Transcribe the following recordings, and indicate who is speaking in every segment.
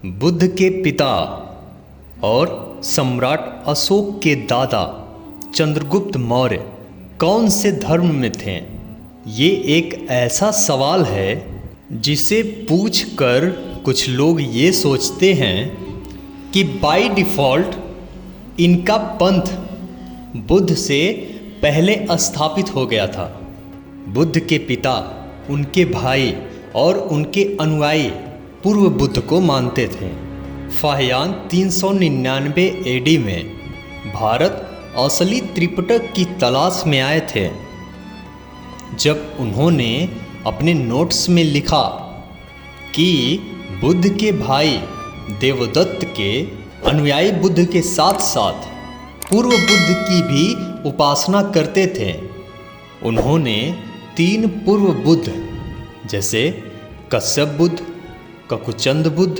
Speaker 1: बुद्ध के पिता और सम्राट अशोक के दादा चंद्रगुप्त मौर्य कौन से धर्म में थे? ये एक ऐसा सवाल है जिसे पूछकर कुछ लोग ये सोचते हैं कि बाय डिफ़ॉल्ट इनका पंथ बुद्ध से पहले स्थापित हो गया था। बुद्ध के पिता, उनके भाई और उनके अनुयायी पूर्व बुद्ध को मानते थे। फाहियान 399 एडी में भारत असली त्रिपिटक की तलाश में आए थे। जब उन्होंने अपने नोट्स में लिखा कि बुद्ध के भाई देवदत्त के अनुयायी बुद्ध के साथ साथ पूर्व बुद्ध की भी उपासना करते थे, उन्होंने 3 पूर्व बुद्ध जैसे कश्यप बुद्ध, ककुचंद बुद्ध,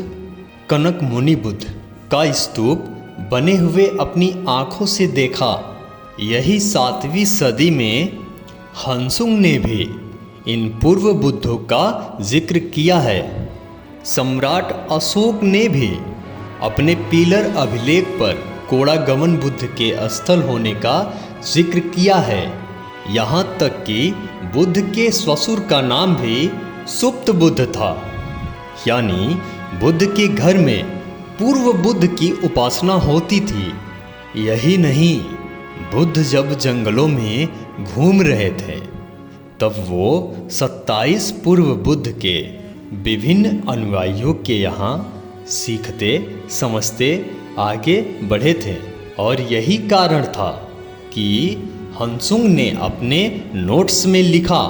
Speaker 1: कनक मुनि बुद्ध का स्तूप बने हुए अपनी आँखों से देखा। यही 7वीं सदी में हंसुंग ने भी इन पूर्व बुद्धों का जिक्र किया है। सम्राट अशोक ने भी अपने पिलर अभिलेख पर कोड़ागमन बुद्ध के स्थल होने का जिक्र किया है। यहाँ तक कि बुद्ध के ससुर का नाम भी सुप्त बुद्ध था, यानी बुद्ध के घर में पूर्व बुद्ध की उपासना होती थी। यही नहीं, बुद्ध जब जंगलों में घूम रहे थे तब वो 27 पूर्व बुद्ध के विभिन्न अनुयायियों के यहाँ सीखते समझते आगे बढ़े थे। और यही कारण था कि हंसुंग ने अपने नोट्स में लिखा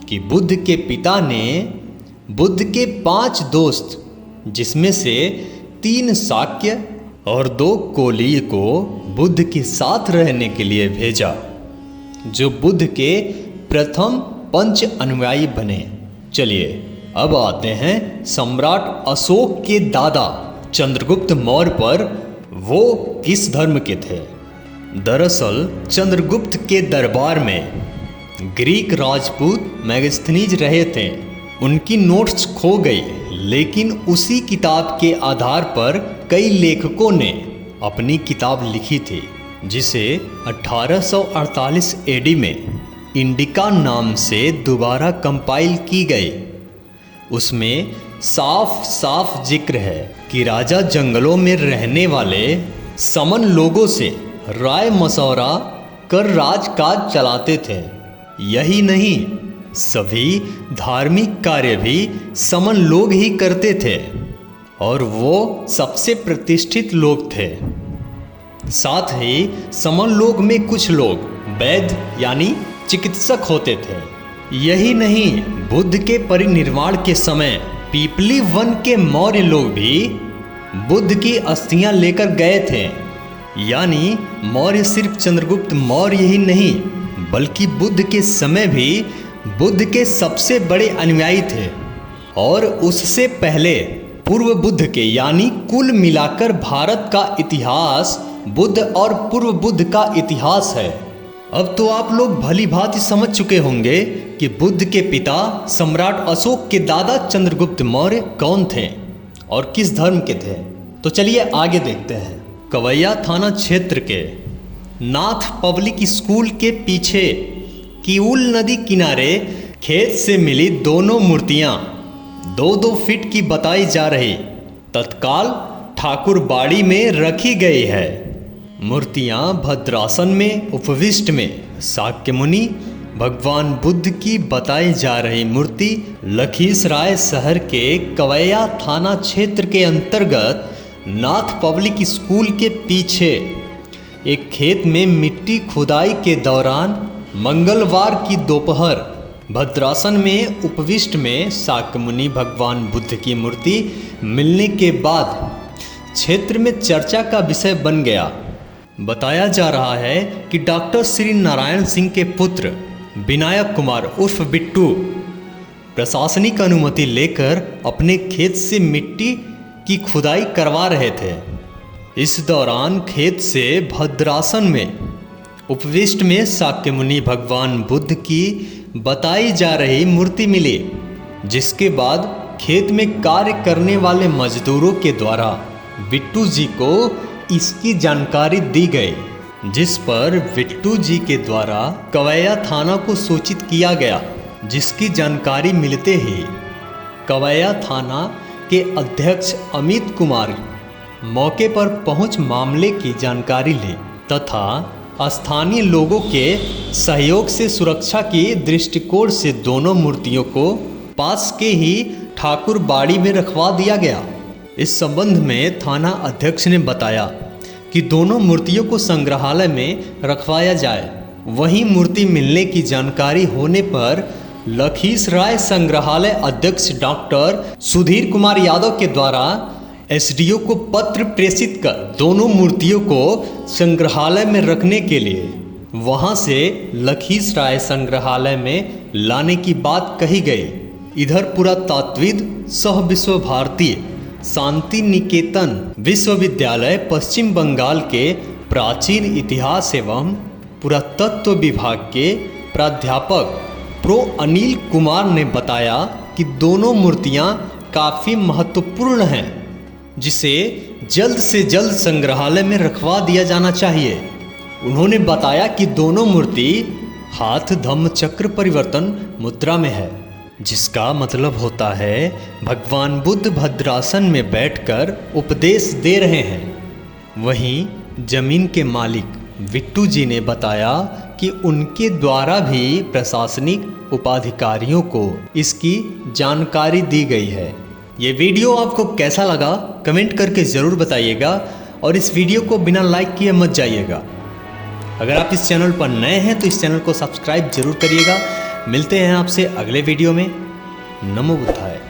Speaker 1: कि बुद्ध के पिता ने बुद्ध के 5 दोस्त, जिसमें से 3 शाक्य और 2 कोलीय को बुद्ध के साथ रहने के लिए भेजा, जो बुद्ध के प्रथम 5 अनुयायी बने। चलिए अब आते हैं सम्राट अशोक के दादा चंद्रगुप्त मौर्य पर। वो किस धर्म के थे? दरअसल चंद्रगुप्त के दरबार में ग्रीक राजपूत मैगस्थनीज रहे थे। उनकी नोट्स खो गई, लेकिन उसी किताब के आधार पर कई लेखकों ने अपनी किताब लिखी थी, जिसे 1848 एडी में इंडिका नाम से दोबारा कंपाइल की गई। उसमें साफ साफ जिक्र है कि राजा जंगलों में रहने वाले समन लोगों से राय मशवरा कर राजकाज चलाते थे। यही नहीं, सभी धार्मिक कार्य भी समन लोग ही करते थे और वो सबसे प्रतिष्ठित लोग थे। साथ ही समन लोग में कुछ लोग वैद्य यानी चिकित्सक होते थे। यही नहीं, बुद्ध के परिनिर्वाण के समय पीपली वन के मौर्य लोग भी बुद्ध की अस्थियां लेकर गए थे। यानी मौर्य सिर्फ चंद्रगुप्त मौर्य ही नहीं, बल्कि बुद्ध के समय भी बुद्ध के सबसे बड़े अनुयायी थे। और उससे पहले पूर्व बुद्ध के, यानी कुल मिलाकर भारत का इतिहास बुद्ध और पूर्व बुद्ध का इतिहास है। अब तो आप लोग भली भांति समझ चुके होंगे कि बुद्ध के पिता सम्राट अशोक के दादा चंद्रगुप्त मौर्य कौन थे और किस धर्म के थे। तो चलिए आगे देखते हैं। कवैया थाना क्षेत्र के नाथ पब्लिक स्कूल के पीछे किऊल नदी किनारे खेत से मिली दोनों मूर्तियां 2-2 फीट की बताई जा रही तत्काल ठाकुर बाड़ी में रखी गई है। मूर्तियां भद्रासन में उपविष्ट में शाक्य मुनि भगवान बुद्ध की बताई जा रही मूर्ति लखीसराय शहर के कवैया थाना क्षेत्र के अंतर्गत नाथ पब्लिक स्कूल के पीछे एक खेत में मिट्टी खुदाई के दौरान मंगलवार की दोपहर भद्रासन में उपविष्ट में शाक्य मुनि भगवान बुद्ध की मूर्ति मिलने के बाद क्षेत्र में चर्चा का विषय बन गया। बताया जा रहा है कि डॉक्टर श्री नारायण सिंह के पुत्र विनायक कुमार उर्फ बिट्टू प्रशासनिक अनुमति लेकर अपने खेत से मिट्टी की खुदाई करवा रहे थे। इस दौरान खेत से भद्रासन में उपविष्ट में शाक्य मुनि भगवान बुद्ध की बताई जा रही मूर्ति मिली, जिसके बाद खेत में कार्य करने वाले मजदूरों के द्वारा बिट्टू जी को इसकी जानकारी दी गई, जिस पर बिट्टू जी के द्वारा कवैया थाना को सूचित किया गया, जिसकी जानकारी मिलते ही कवैया थाना के अध्यक्ष अमित कुमार मौके पर पहुंच मामले की जानकारी ली तथा स्थानीय लोगों के सहयोग से सुरक्षा की दृष्टिकोण से दोनों मूर्तियों को पास के ही ठाकुर बाड़ी में रखवा दिया गया। इस संबंध में थाना अध्यक्ष ने बताया कि दोनों मूर्तियों को संग्रहालय में रखवाया जाए। वहीं मूर्ति मिलने की जानकारी होने पर लखीसराय संग्रहालय अध्यक्ष डॉक्टर सुधीर कुमार यादव के द्वारा एसडीओ को पत्र प्रेषित कर दोनों मूर्तियों को संग्रहालय में रखने के लिए वहां से लखीसराय संग्रहालय में लाने की बात कही गई। इधर पुरातत्वविद सह विश्व भारतीय शांति निकेतन विश्वविद्यालय पश्चिम बंगाल के प्राचीन इतिहास एवं पुरातत्व विभाग के प्राध्यापक प्रो अनिल कुमार ने बताया कि दोनों मूर्तियां काफ़ी महत्वपूर्ण हैं, जिसे जल्द से जल्द संग्रहालय में रखवा दिया जाना चाहिए। उन्होंने बताया कि दोनों मूर्ति हाथ धम्म चक्र परिवर्तन मुद्रा में है, जिसका मतलब होता है भगवान बुद्ध भद्रासन में बैठकर उपदेश दे रहे हैं। वहीं जमीन के मालिक बिट्टू जी ने बताया कि उनके द्वारा भी प्रशासनिक उपाधिकारियों को इसकी जानकारी दी गई है। ये वीडियो आपको कैसा लगा कमेंट करके ज़रूर बताइएगा और इस वीडियो को बिना लाइक किए मत जाइएगा। अगर आप इस चैनल पर नए हैं तो इस चैनल को सब्सक्राइब जरूर करिएगा। मिलते हैं आपसे अगले वीडियो में। नमो बुद्धाय।